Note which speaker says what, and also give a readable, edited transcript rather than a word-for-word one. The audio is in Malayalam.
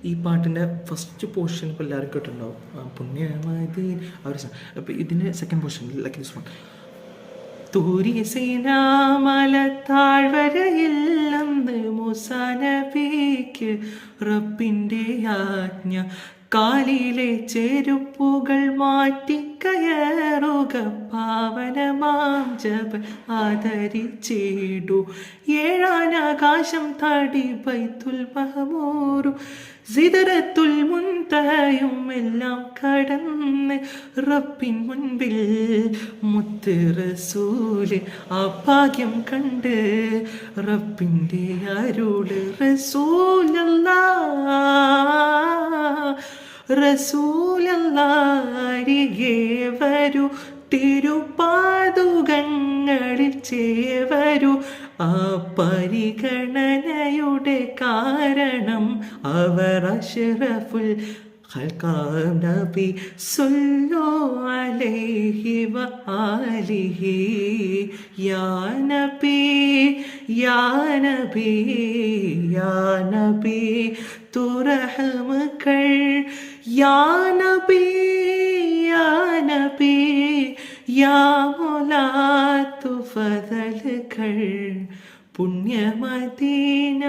Speaker 1: ഈ പാട്ടിൻ്റെ ഫസ്റ്റ് പോർഷൻ ഇപ്പോൾ എല്ലാവരും കേട്ടിട്ടുണ്ടാവും. പുണ്യമദീന ആ ഒരു അപ്പോൾ ഇതിൻ്റെ second portion like this one. തൂരിസീനാമല താഴ്വരയില്ലെന്ന് മൂസാ നബിക്ക് റബ്ബിൻ്റെ ആജ്ഞ. കാലിലെ ചെരുപ്പുകൾ മാറ്റിക്കയറുക പാവനമാം ജബൽ ആദരിച്ചിടു. ഏഴാനാകാശം താടി ബൈത്തുൽ മഹമൂറും സിദറത്തുൽ മുൻതഹയും എല്ലാം കടന്ന് റബ്ബിൻ മുൻപിൽ മുത്ത് റസൂല് ആ ഭാഗ്യം കണ്ട് റബ്ബിൻ്റെ അരുള് റസൂലല്ലാരികെ വരൂ തിരുപാദുകങ്ങളിൽ ചേവരൂ. ആ പരിഗണനയുടെ കാരണം അവർ അഷ്റഫുൽ ഖൽഖാം നബി സല്ലു അലൈഹി വആലിഹി. യാ നബി യാ നബി യാ നബി തുറഹമകൾ. യാ നബി യാ നബി യാ മൗലാ തുഫദലുകൾ. പുണ്യമദീന